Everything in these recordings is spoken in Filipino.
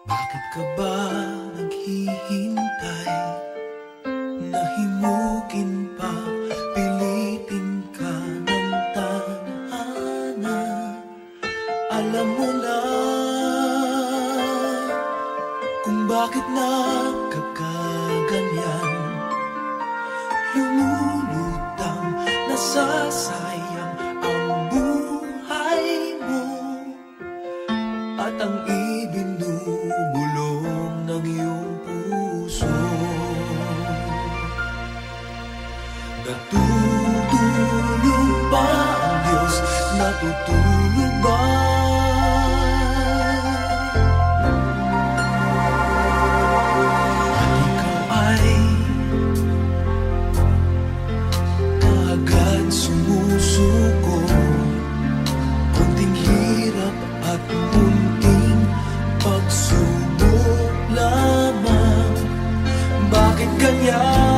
Bakit ka ba naghihintay? Nahimukin pa, pilitin ka ng tadhana. Alam mo na kung bakit nagkakaganyan. Lumulutang, nasasayang ang buhay mo at ang ibinubulong ng iyong puso. Natutulog ba ang Diyos? Natutulog ba? At ikaw ay kaagad sumusuko. Kunting hirap at munting pagsubok lamang. Bakit ganyan?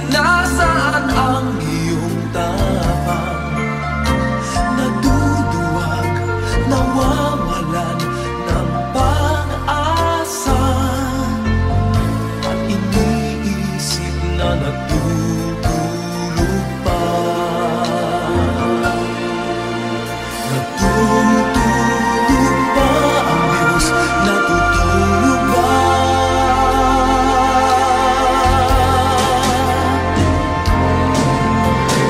Nasaan ang iyong tapang? Naduduwag, nawawalan ng pag-asa, at iniisip na natutulog pa. Natutulog ba ang Diyos? Natutulog ba?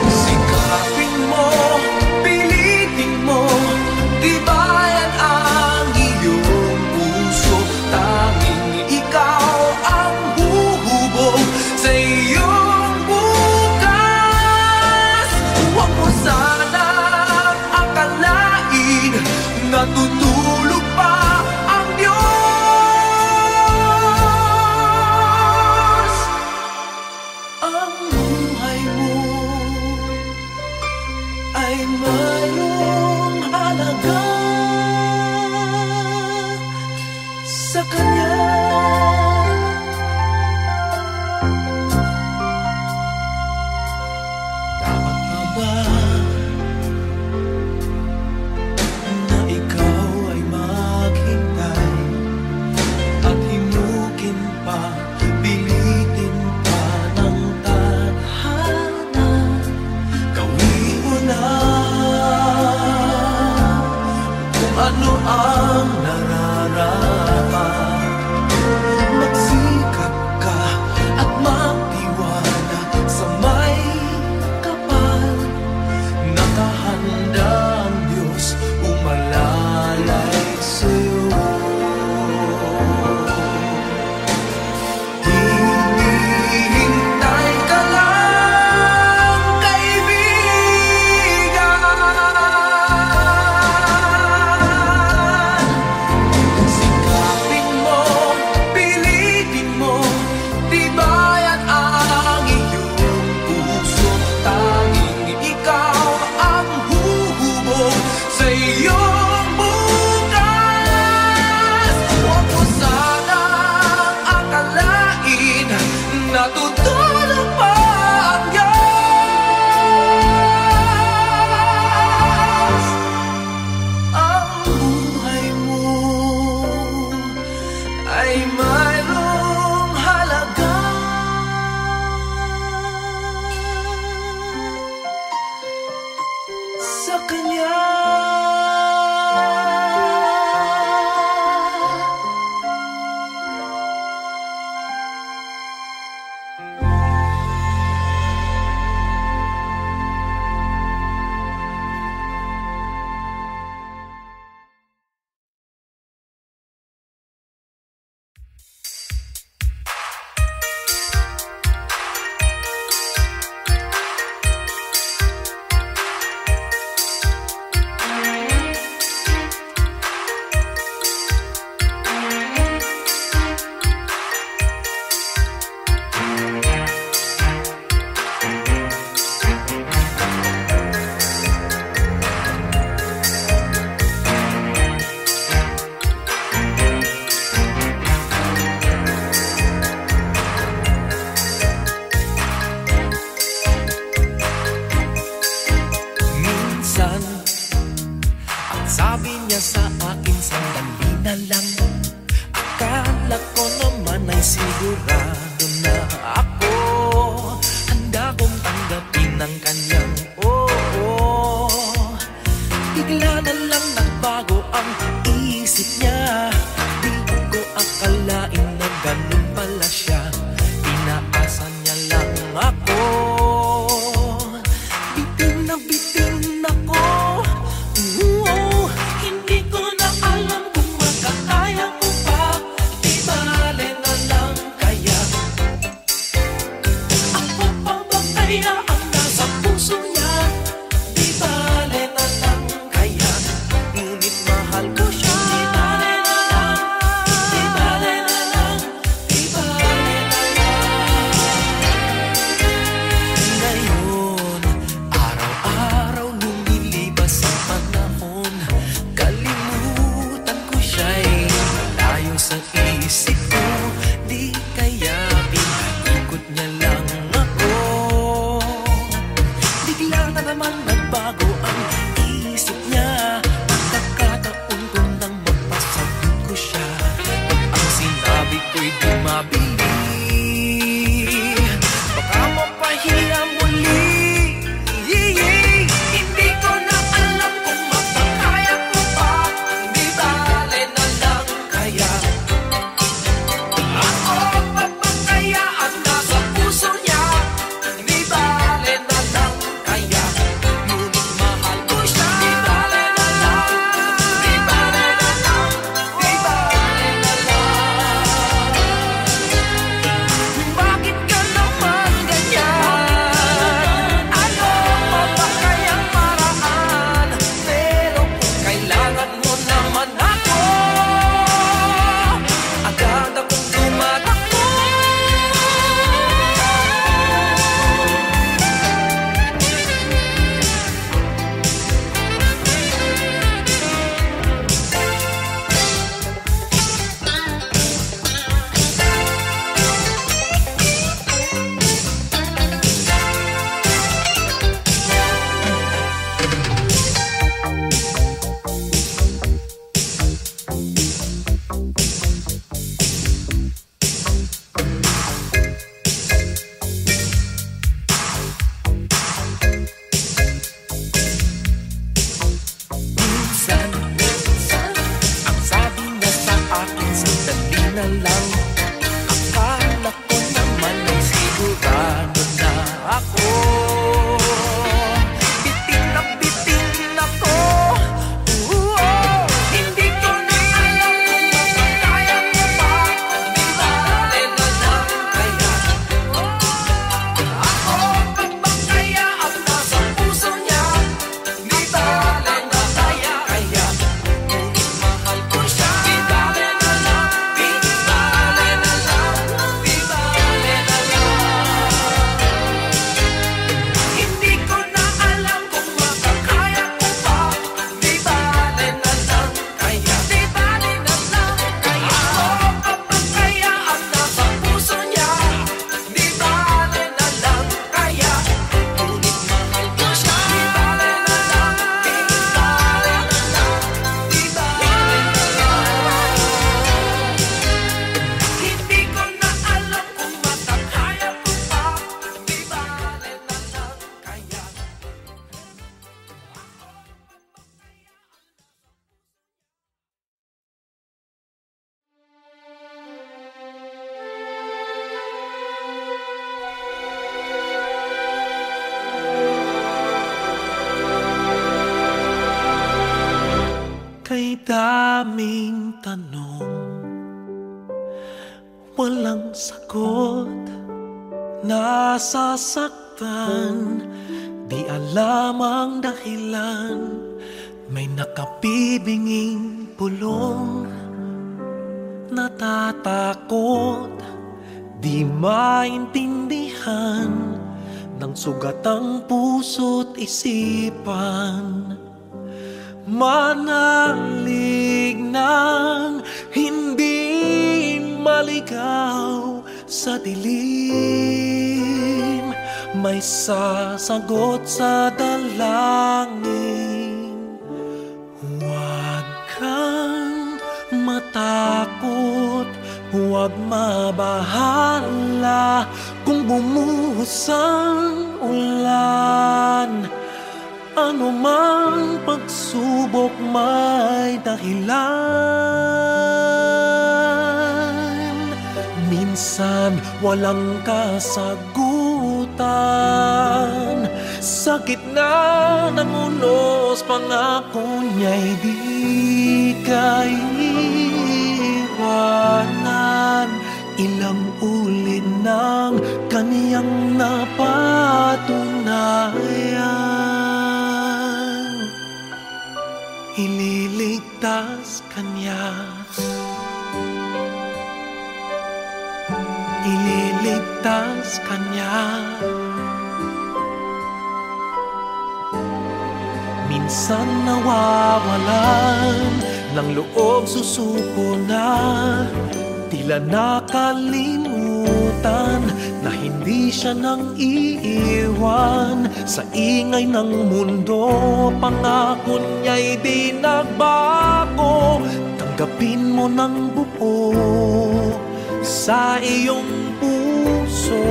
Sikapin mo, pilitin mo, tibayan ang iyong puso. Tanging ikaw ang huhubog sa iyong bukas. Huwag mo sanang akalain natutulog pa ang Diyos. Ang buhay mo ay mayroong halaga sa Kanya. Dapat na ba na ikaw ay maghintay at himukin pa, pilitin pa ng tadhana? Gawin mo na kung ano ang nararapat. Magsikap ka at magtiwala sa may kapal. Nakahanda ang Diyos umalalay sa'yo. Hinihintay ka lang, kaibigan. Sikapin mo, pilitin mo, tibayan ang iyong puso. Tanging ikaw ang huhubog sa iyong bukas. Huwag mo sanang akalain natutulog pa ang Diyos. Ang buhay mo ay mayroong halaga sa Kanya. sabi niya sa akin, sandali na lang. Akala ko naman ay sigurado na ako handa kong tanggapin ang kanyang oo. Bigla na lang nagbago ang isip niya. Di ko akalain na ganun pala siya. Inaasa niya lang ako. Bitin na bitin ako. Hindi ko na alam kung makakaya ko pa. Di bale na lang kaya. Ako pa ba kaya ang nasa puso niya? Di bale na lang kaya. Ngunit mahal ko siya. Di bale na lang. Di bale na lang. Di bale na lang. Ngayon, araw-araw lumilibas ang panahon. Kalimutan ko siya'y malayo sa isip ko. Di kaya pinaikot niya lang ako. Bigla na naman nagbago ang isip niya. Pagkakataon ko nang mapasagot ko siya. Ang sinabi ko'y di mabili. Baka mapahiya muli. Hindi ko na alam kung makakaya ko pa. Di bale na lang kaya. Ako pa ba kaya ang nasa puso niya? Di bale na lang kaya. Ngunit mahal ko siya. Di bale na lang. Di bale na lang. Di bale na lang. Bakit ka naman ganyan? Ano pa ba kayang paraan? Pero kung kailangan mo naman ako, agad akong tumatakbo. Minsan, ang sabi niya sa akin, sandali na lang. Akala ko naman ay sigurado na ako. Bitin ako. Hindi ko na alam kung makakaya ko pa. Di bale na lang kaya. Ako pa ba kaya ang nasa puso niya? Di bale na kaya. Ngunit mahal ko siya. Di bale na lang. Di bale na lang. Di bale na lang. Hindi ko na alam kung makakaya ko pa. Di bale na lang kaya. Di bale na lang kaya. Ako pa ba kaya ang nasa puso niya? Di bale na lang kaya. Ngunit mahal ko siya. Di bale na lang. Di bale na lang. Di bale na lang. Hindi ko na alam kung makakaya ko pa. Di bale na lang kaya. Kay daming tanong, walang sagot. Nasasaktan, di alam ang dahilan. May nakabibinging pulong, natatakot, di maintindihan ng sugat ang puso't isipan. Manalig ng hindi maligaw sa dilim, may sasagot sa dalangin. Wow. huwag mabahala kung bumuhos ang ulan. Ano mang pagsubok may dahilan. Minsan walang kasagutan. Sa gitna ng unos, pangako niya'y di kaiwanan. Ilang ulit ng kaniyang napatunayan. Ililigtas kanya, ililigtas kanya. Minsan nawawalan ng loob, susuko na, tila nakalimutan na hindi siya nang iiwan. Sa ingay ng mundo, pangako niya'y di nagbago. Tanggapin mo ng buo sa iyong puso.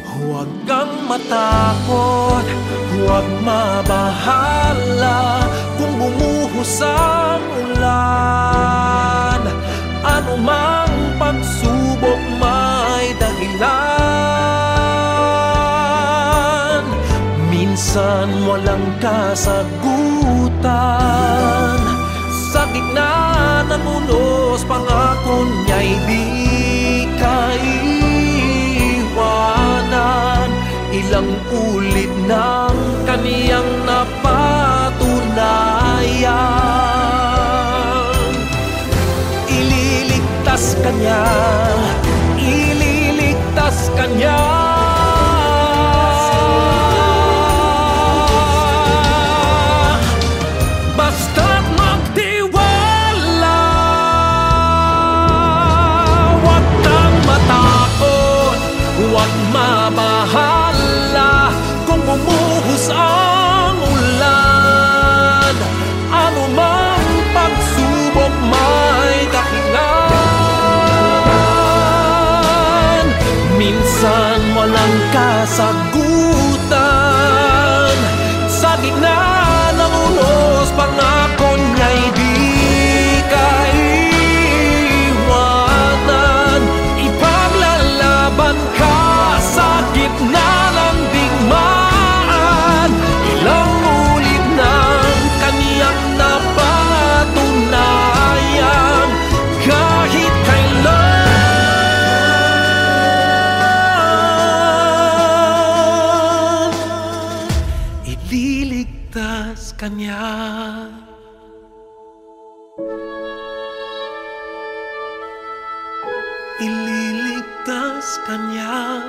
Huwag kang matakot, huwag mabahala kung bumuhos ang ulan. Ano mang pagsubok may dahilan. Minsan walang kasagutan. Sa gitna ng unos, pangako niya'y di kaiwanan. Ilang ulit ng kaniyang napatunayan. Ililigtas kanya, ililigtas kanya. Basta't magtiwala, huwag kang matakot, huwag mabahala kung bumuhos ang ulan. Ano mang pagsubok may dahilan. Minsan walang kasagutan. Sa gitna ng unos, pangako niya'y di kaiwanan. Ipaglalaban ka sa gitna ng digmaan. Ilang ulit ng kaniyang napatunayan. Kahit kailan, ililigtas kanya. Ililigtas kanya.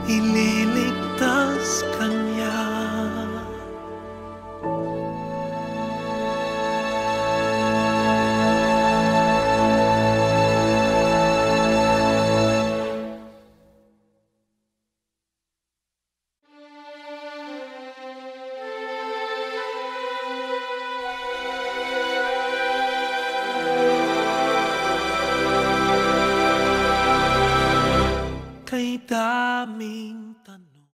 Ililigtas kanya. Kay daming tanong.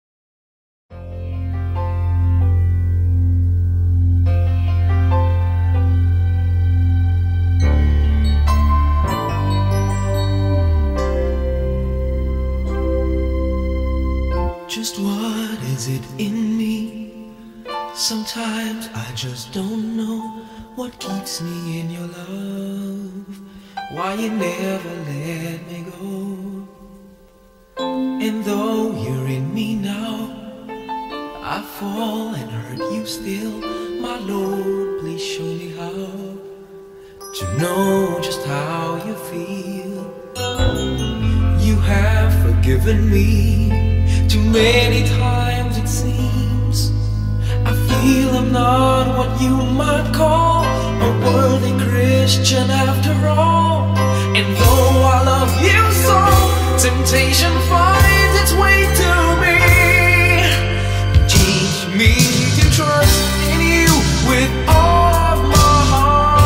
Just what is it in me? Sometimes I just don't know what keeps me in your love. Why you never let me go. And though you're in me now, I fall and hurt you still. My Lord, please show me how to know just how you feel. You have forgiven me too many times it seems. I feel I'm not what you might call a worthy Christian after all. And though I love you so, temptation finds its way to me. Teach me to trust in you with all of my heart.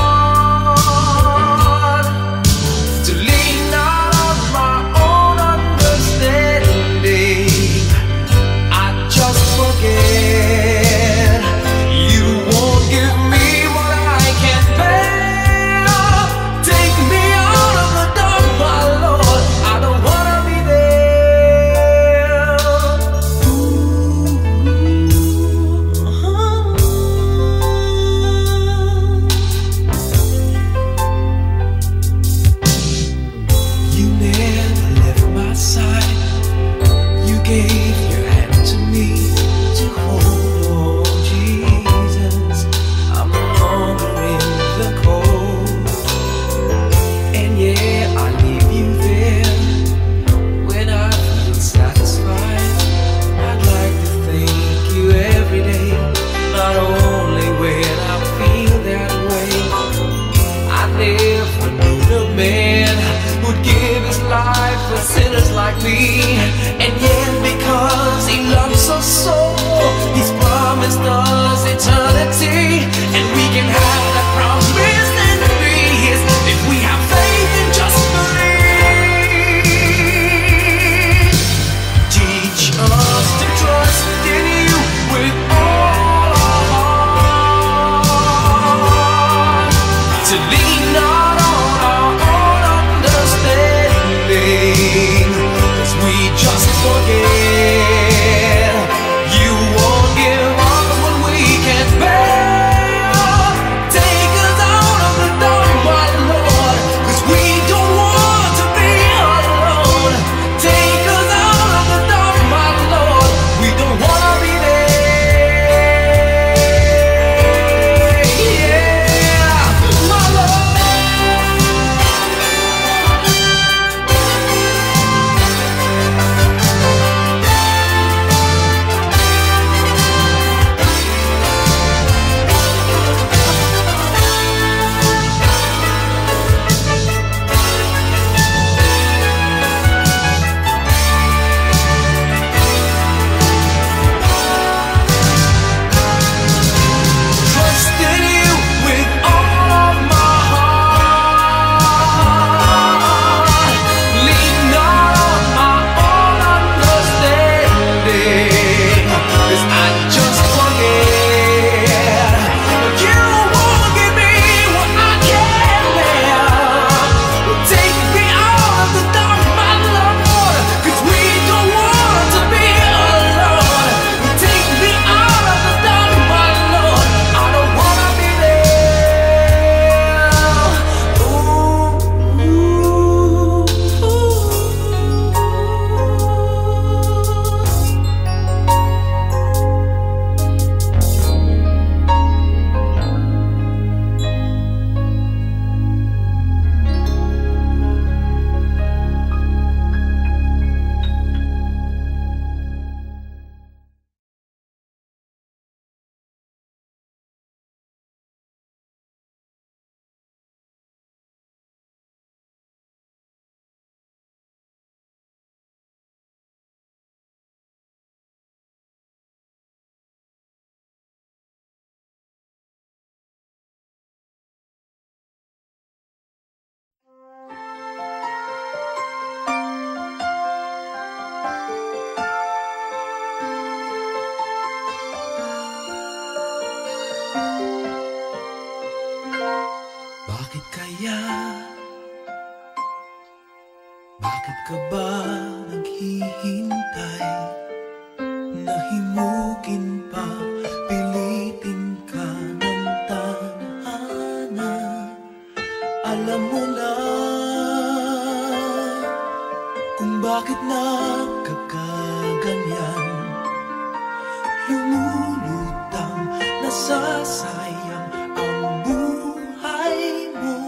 masasayang ang buhay mo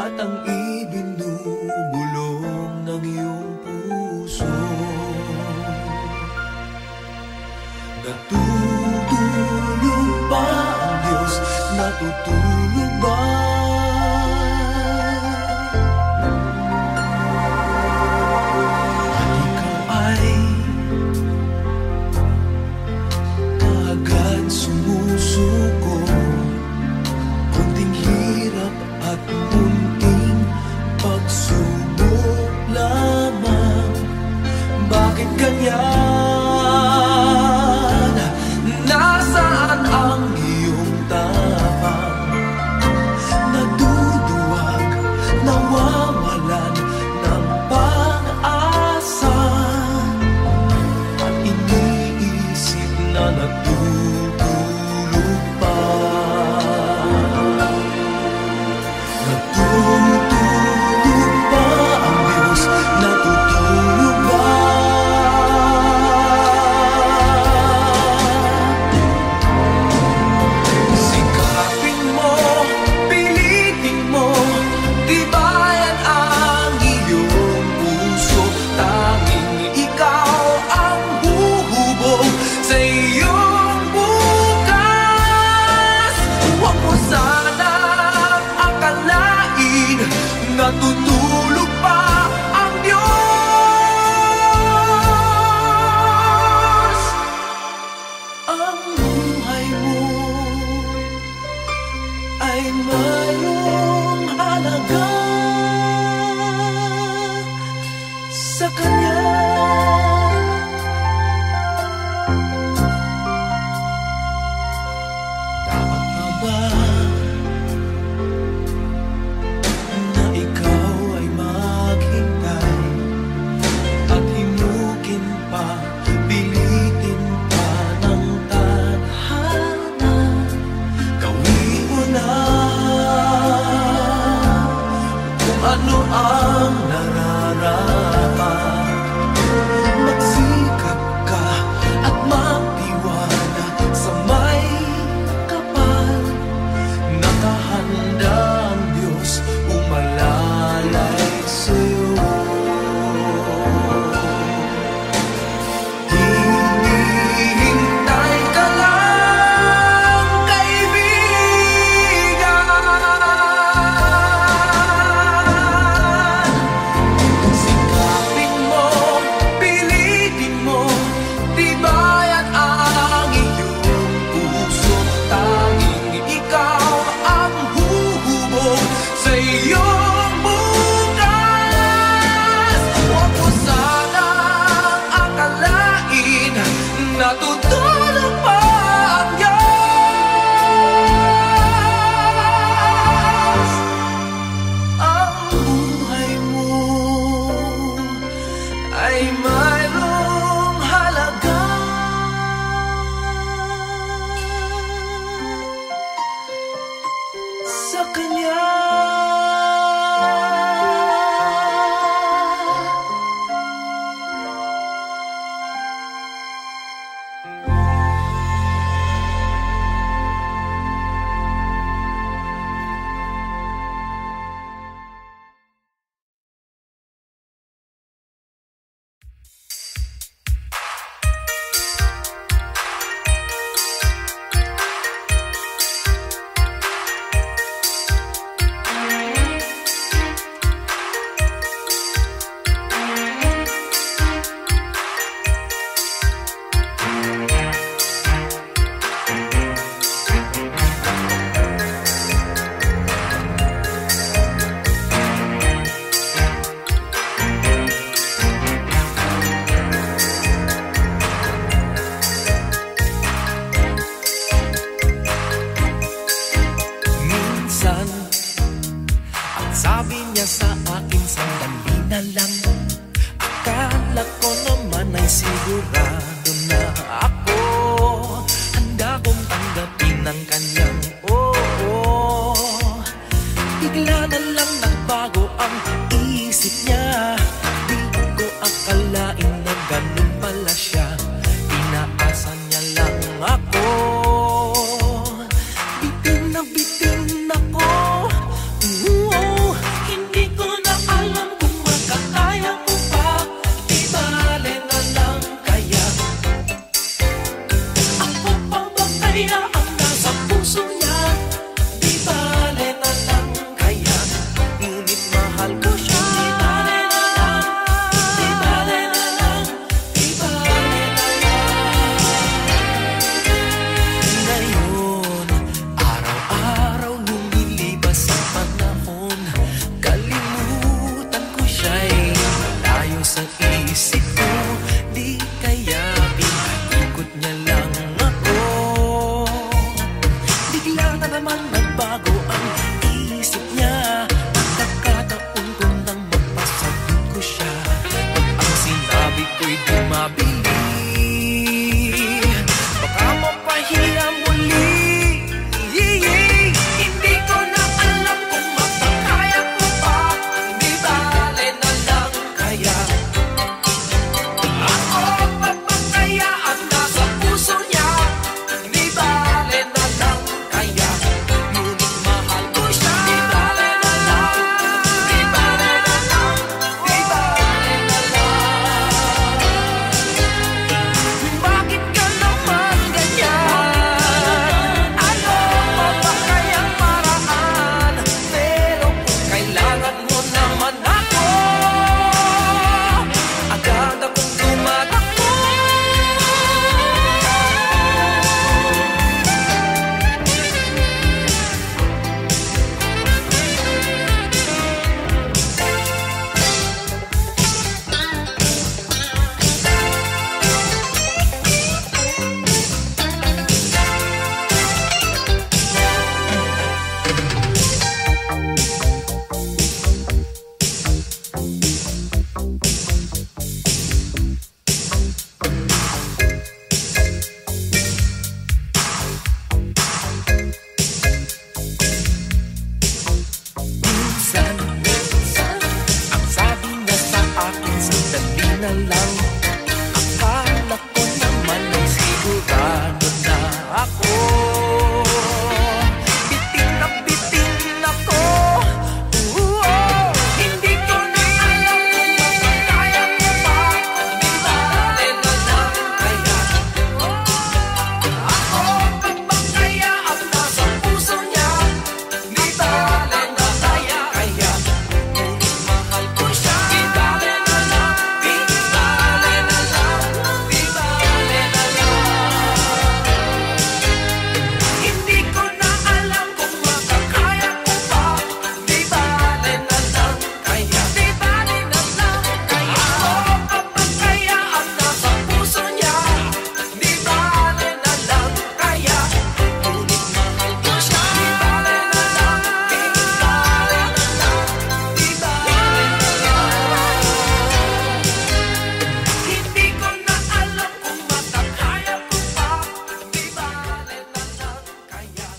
at ang ibinubulong ng iyong puso. Natutulog ba ang Diyos? Natutulog ba? At ikaw ay agad sumusuko, kunting hirap at kunting pagsubok lamang. Bakit ganyan? Nasaan ang iyong tapang? Naduduwag, nawawalan ng pag-asa, at iniisip na natutulog pa. Natutulog ba ang Diyos? Natutulog ba? Sikapin mo, pilitin mo, tibayan ang iyong puso. Tanging ikaw ang huhubog sa iyong bukas. Huwag mo sanang akalain natutulog pa ang Diyos. Ang buhay mo ay mayroong halaga sa Kanya. Dapat pa ba na ikaw ay maghintay at himukin pa, pilitin pa ng tadhana? Gawin mo na kung ano ang nararapat. Magsikap ka at magtiwala sa may kapal. Nakahanda ang Diyos umalalay sa'yo. Hinihintay ka lang, kaibigan. Sikapin mo, pilitin mo, tibayan ang iyong puso. Tanging ikaw ang huhubog sa iyong bukas. Huwag mo sanang akalain natutulog pa ang Diyos. Ang buhay mo ay mayroong halaga sa Kanya. Minsan, ang sabi niya sa akin, sandali na lang. Akala ko naman ay sigurado na ako. Handa kong tanggapin ang kanyang oo. Bigla na lang nagbago ang isip niya. Di ko akalain na ganun pala siya. Inaasa niya lang ako. kaya ang nasa puso niya. Di bale na lang kaya, ngunit mahal ko siya. Di bale na lang, di bale na lang, di bale na lang. Ngayon, araw-araw lumilibas ang panahon, kalimutan ko siya'y malayo sa isip ko. Di kaya pinaikot niya lang ako. Bigla na naman nagbago ang isip niya. Pagkakataon ko nang mapasagot ko siya. Pag ang sinabi ko'y di mabili, baka mapahiya muli. Hindi ko na alam kung makakaya ko pa. Di bale na lang kaya, ako papataya ang nasa puso niya. Di bale na lang kaya, ngunit mahal ko siya. Di bale na lang, di bale na lang, di bale na lang. Bakit ka naman ganyan? Ano pa ba kayang paraan? Pero kung kailangan mo naman ako, agad akong tumatakbo. Minsan, ang sabi niya sa akin, sandali na lang. Akala ko naman ay sigurado na ako. Bitin ako. Hindi ko na alam kung makakaya ko pa. Di bale na lang kaya, ako papataya ang nasa puso niya. Di bale na kaya, ngunit mahal ko siya. Di bale na lang, di bale na lang, di bale na lang. Hindi ko na alam kung makakaya ko pa. Di bale na lang kaya, di bale na lang kaya, ako papataya ang nasa puso niya. Di bale na lang kaya, ngunit mahal ko siya. Di bale na lang, di bale na lang, di bale na lang. Hindi ko na alam kung makakaya ko pa. Di bale na lang kaya.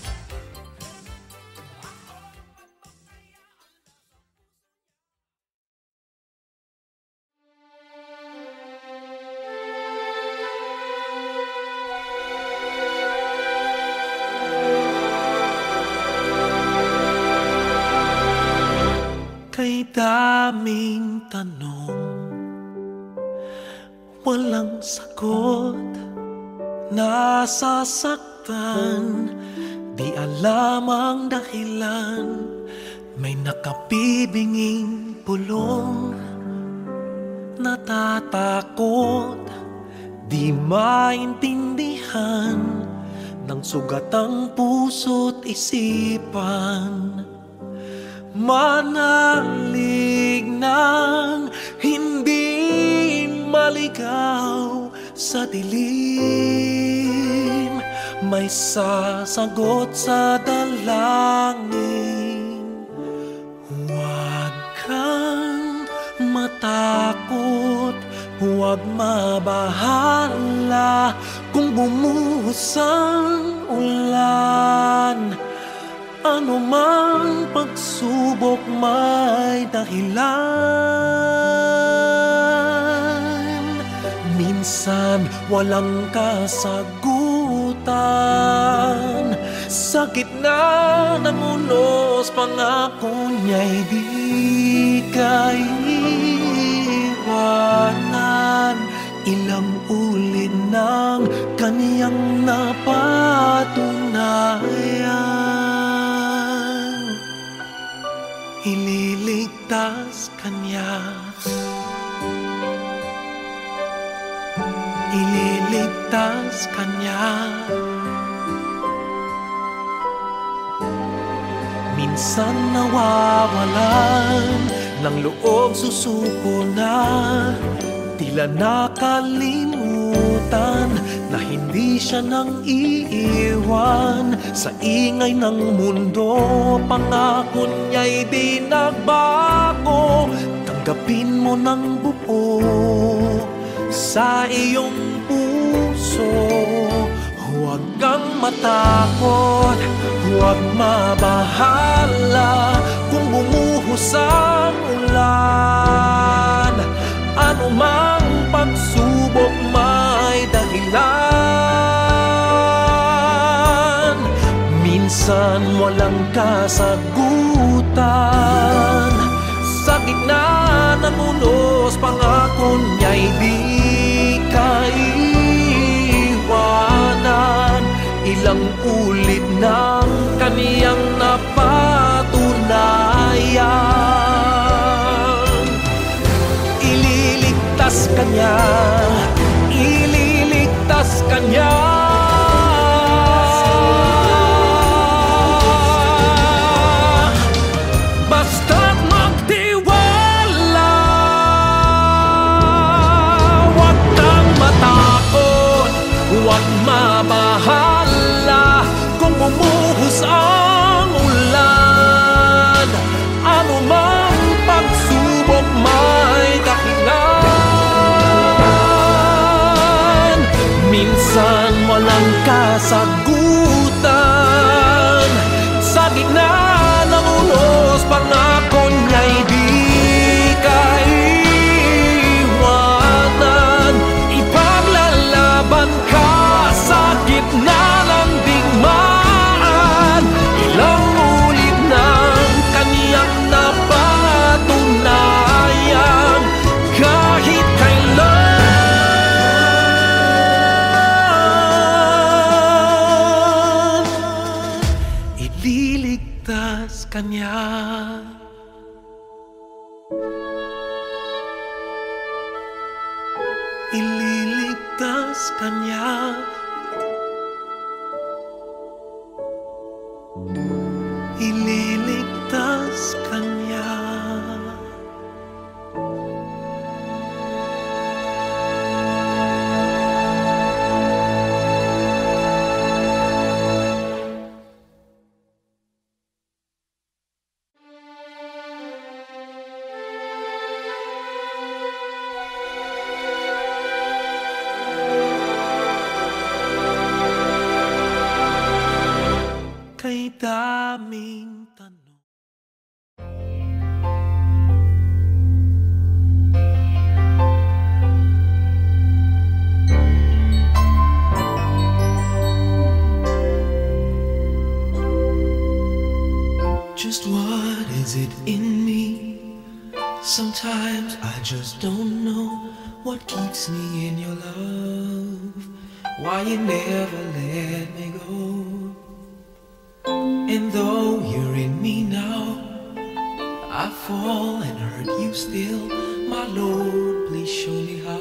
Kay daming tanong, walang sagot. Nasasaktan, di alam ang dahilan. May nakabibinging pulong, natatakot, di maintindihan ng sugat ang puso't isipan. Manalig ng hindi maligaw sa dilim, may sasagot sa dalangin. Huwag kang matakot, huwag mabahala kung bumuhos ang ulan. Ano mang pagsubok may dahilan. Minsan walang kasagutan, sa gitna ng unos pangako niya'y di kaiwanan. Ilang ulit ng kaniyang napag napatunayan, ililigtas kanya, ililigtas kanya. Minsan nawawalan ng loob, susuko na, tila nakalimutan na hindi siya nang iiwan. Sa ingay ng mundo, pangako niya'y di nagbago. Tanggapin mo ng buo sa iyong puso. Huwag kang matakot, huwag mabahala kung bumuhos ang ulan. Ano mang pagsubok may dahilan. Minsan walang kasagutan, sa gitna ng unos, pangako niya'y di kaiwanan. Ilang ulit ng kaniyang napatunayan, ililigtas kanya, ililigtas kanya. Basta't magtiwala, huwag kang matakot, huwag mabahala kung bumuhos ang ulan. Ano mang pagsubok may dahilan. Minsan walang kasagutan, sa gitna ng unos, pangako niya'y di kaiwanan. Ipaglalaban ka sa gitna ng digmaan. Ilang ulit ng kaniyang napatunayan, kahit kailan, ililigtas kanya. Ililigtas kanya, ililigtas kanya. Kay daming tanong, just what is it in me? Sometimes I just don't know what keeps me in your love, why you never let me go. And though you're in me now, I fall and hurt you still. My Lord, please show me how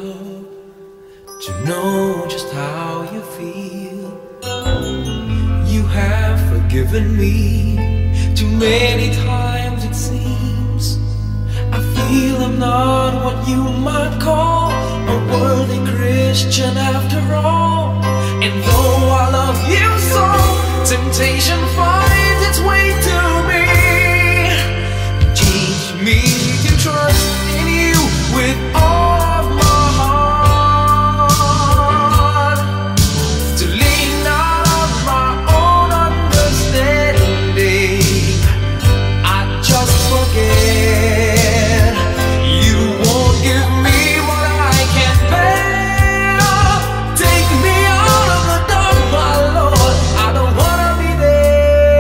to know just how you feel. You have forgiven me too many times it seems. I feel I'm not what you might call a worthy Christian after all. And though I love you so, temptation finds its way to me. Teach me to trust in you with all of my heart, to lean not on my own understanding. I just forget you won't give me what I can't bear. Take me out of the dark, my Lord. I don't wanna be there.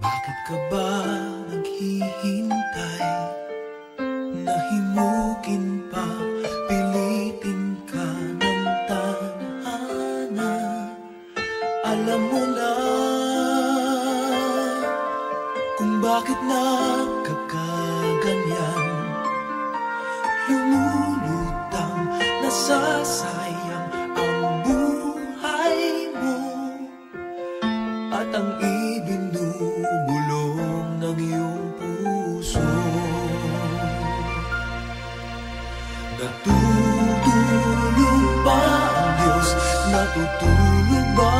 Bakit ka ba naghihintay? Nahimukin pa, pilitin ka ng tadhana. Alam mo na kung bakit nagkakaganyan. Lumulutang, nasasayang ang buhay mo at ang ibinubulong ng iyong puso. Natutulog ba ang Diyos? Natutulog ba?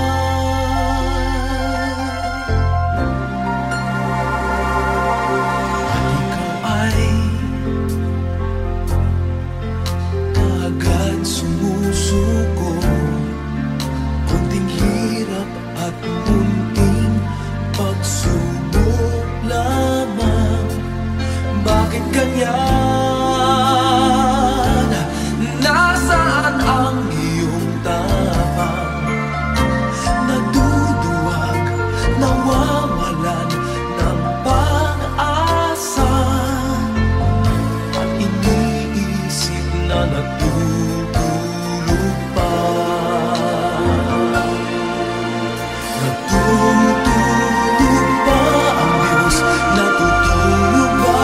At ikaw ay kaagad sumusuko. Kunting hirap at munting pagsubok lamang. Bakit ganyan? Nasaan ang iyong tapang? Naduduwag, nawawalan ng pag-asa, at iniisip na natutulog pa. Natutulog ba ang Diyos? Natutulog ba?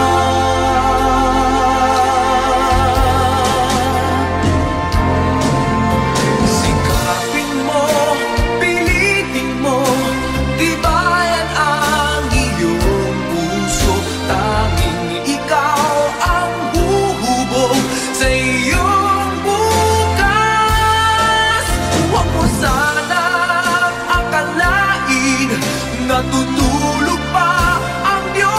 Sikapin mo, pilitin mo, tibayan ang iyong puso. Tanging ikaw ang huhubog sa iyong bukas. Huwag mo sanang akalain natutulog pa ang Diyos.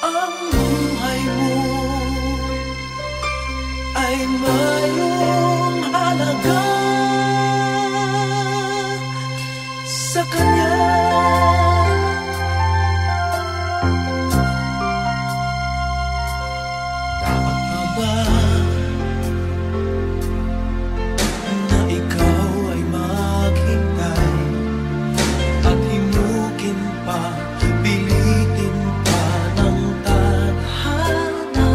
Ang buhay mo ay mayroong halaga sa Kanya. Dapat pa ba na ikaw ay maghintay at himukin pa, pilitin pa ng tadhana?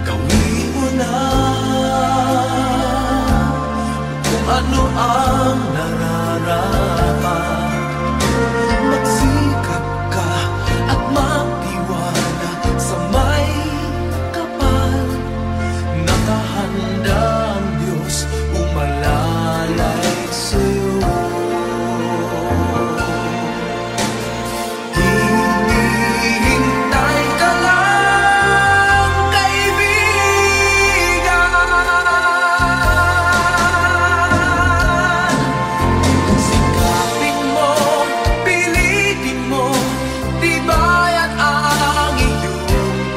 Gawin mo na kung ano ang nararapat. Magsikap ka at magtiwala sa may kapal. Nakahanda ang Diyos umalalay sa'yo. Hinihintay ka lang, kaibigan. Sikapin mo, pilitin mo, tibayan ang iyong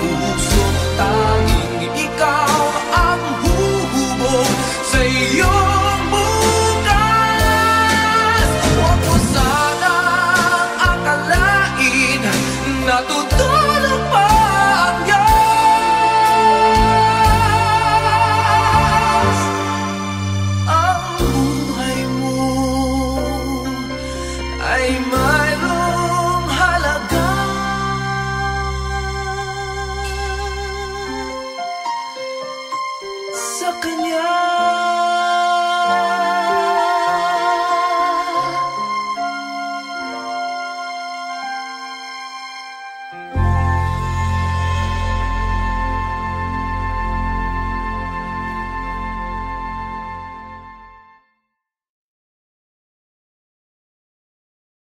puso. Tanging ikaw ang huhubog sa iyong bukas. Huwag mo sanang akalain natutulog pa ang Diyos. Ang buhay mo ay mayroong halaga sa Kanya.